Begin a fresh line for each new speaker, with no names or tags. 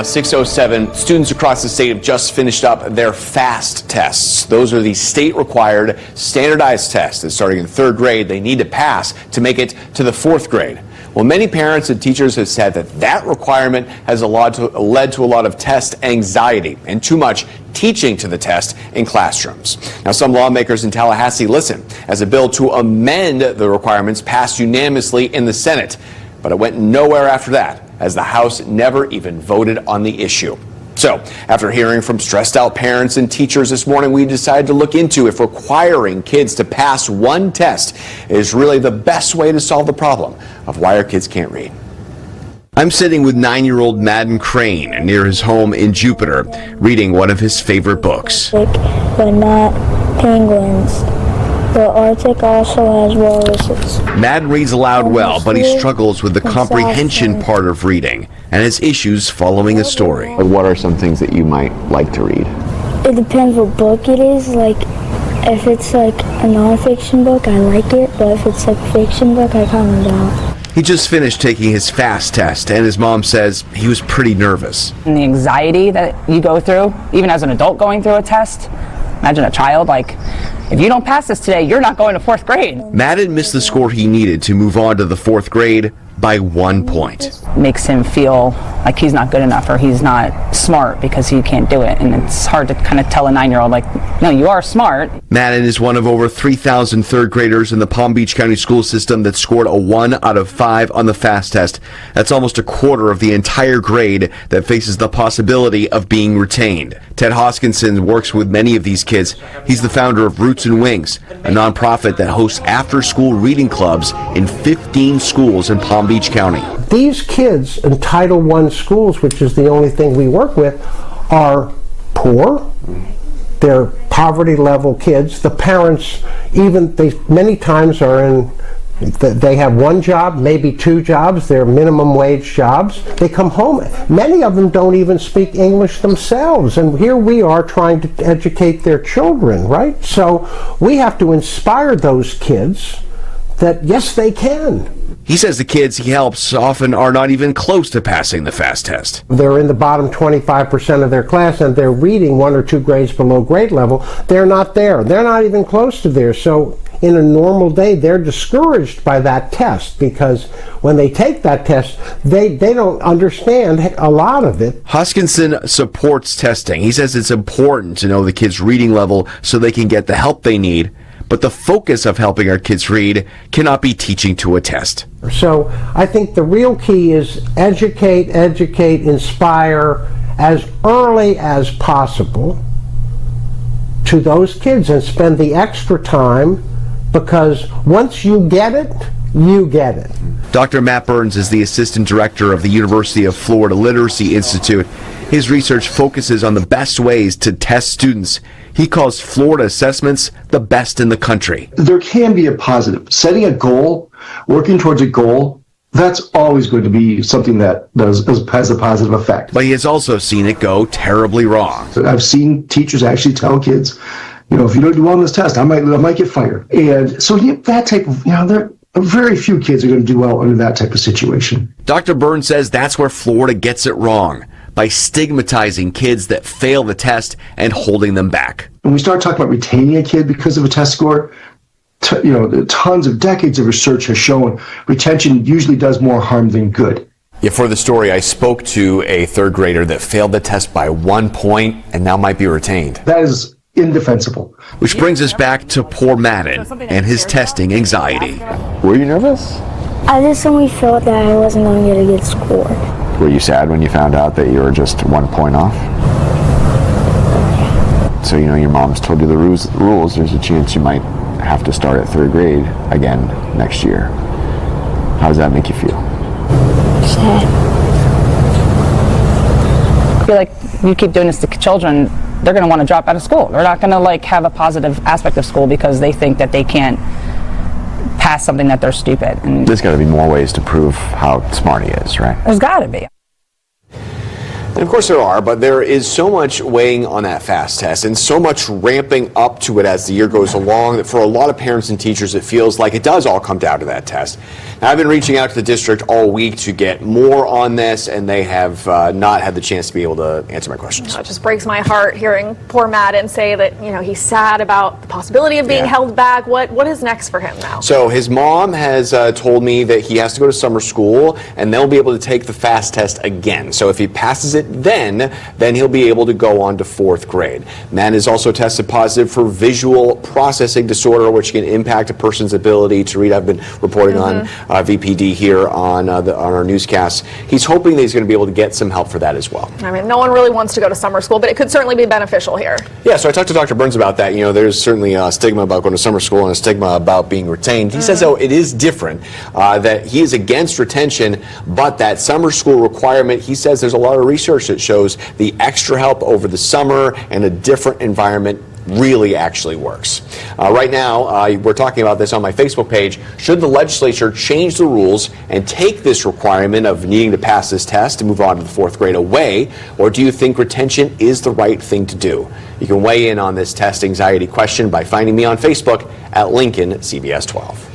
6:07, students across the state have just finished up their FAST tests. Those are the state-required standardized tests that starting in third grade they need to pass to make it to the fourth grade. Well, many parents and teachers have said that requirement has led to a lot of test anxiety and too much teaching to the test in classrooms. Now, some lawmakers in Tallahassee listen as a bill to amend the requirements passed unanimously in the Senate. But it went nowhere after that, as the House never even voted on the issue. So, after hearing from stressed out parents and teachers this morning, we decided to look into if requiring kids to pass one test is really the best way to solve the problem of why our kids can't read. I'm sitting with 9-year-old Madden Crane near his home in Jupiter, reading one of his favorite books.
But not penguins. The Arctic also has walruses.
Madden reads aloud well, but he struggles with the comprehension part of reading and has issues following a story. What are some things that you might like to read?
It depends what book it is. Like, if it's like a nonfiction book, I like it, but if it's like a fiction book, I kind of don't.
He just finished taking his FAST test, and his mom says he was pretty nervous.
And the anxiety that you go through, even as an adult going through a test, imagine a child, like, if you don't pass this today, you're not going to fourth grade.
Madden missed the score he needed to move on to the fourth grade by 1 point.
Makes him feel like he's not good enough or he's not smart because he can't do it. And it's hard to kind of tell a 9-year-old, like, no, you are smart.
Madden is one of over 3,000 third graders in the Palm Beach County school system that scored a 1 out of 5 on the FAST test. That's almost a quarter of the entire grade that faces the possibility of being retained. Ted Hoskinson works with many of these kids. He's the founder of Roots and Wings, a nonprofit that hosts after-school reading clubs in 15 schools in Palm Beach County.
These kids in Title I schools, which is the only thing we work with, are poor. They're poverty level kids. The parents, many times are in, they have one job, maybe 2 jobs. They're minimum wage jobs. They come home. Many of them don't even speak English themselves. And here we are trying to educate their children, right? So we have to inspire those kids that, yes, they can.
He says the kids he helps often are not even close to passing the FAST test.
They're in the bottom 25% of their class and they're reading 1 or 2 grades below grade level. They're not there. They're not even close to there. So in a normal day, they're discouraged by that test because when they take that test, they don't understand a lot of it.
Hoskinson supports testing. He says it's important to know the kids' reading level so they can get the help they need. But the focus of helping our kids read cannot be teaching to a test.
So I think the real key is educate, inspire as early as possible to those kids and spend the extra time, because once you get it, you get it.
Dr. Matt Burns is the assistant director of the University of Florida Literacy Institute. His research focuses on the best ways to test students. He calls Florida assessments the best in the country.
There can be a positive. Setting a goal, working towards a goal, that's always going to be something that has a positive effect.
But he has also seen it go terribly wrong.
I've seen teachers actually tell kids, if you don't do well on this test, I might get fired. And so that type of, there very few kids are going to do well under that type of situation.
Dr. Burns says that's where Florida gets it wrong, by stigmatizing kids that fail the test and holding them back.
When we start talking about retaining a kid because of a test score, tons of decades of research has shown retention usually does more harm than good.
Yeah, for the story, I spoke to a third grader that failed the test by 1 point and now might be retained.
That is indefensible.
Which brings us back to poor Madden and his testing anxiety. Were you nervous?
I just only felt that I wasn't going to get a good score.
Were you sad when you found out that you were just 1 point off? So your mom's told you the rules. There's a chance you might have to start at third grade again next year. How does that make you feel?
Sad.
I feel like you keep doing this to children, they're going to want to drop out of school. They're not going to have a positive aspect of school because they think that they can't pass something that they're stupid. And
there's got to be more ways to prove how smart he is, right?
There's got to be.
And of course there are, but there is so much weighing on that FAST test and so much ramping up to it as the year goes along that for a lot of parents and teachers it feels like it does all come down to that test. Now, I've been reaching out to the district all week to get more on this, and they have not had the chance to be able to answer my questions.
It just breaks my heart hearing poor Madden say that, you know, he's sad about the possibility of being held back. What is next for him now?
So his mom has told me that he has to go to summer school, and they'll be able to take the FAST test again. So if he passes it then he'll be able to go on to 4th grade. Madden has also tested positive for visual processing disorder, which can impact a person's ability to read. I've been reporting on VPD here on our newscasts. He's hoping that he's going to be able to get some help for that as well.
I mean, no one really wants to go to summer school, but it could certainly be beneficial here.
Yeah, so I talked to Dr. Burns about that. You know, there's certainly a stigma about going to summer school and a stigma about being retained. He says, though, it is different, that he is against retention, but that summer school requirement, he says there's a lot of research that shows the extra help over the summer and a different environment really actually works. Right now, we're talking about this on my Facebook page. Should the legislature change the rules and take this requirement of needing to pass this test to move on to the 4th grade away, or do you think retention is the right thing to do? You can weigh in on this test anxiety question by finding me on Facebook at Lincoln CBS 12.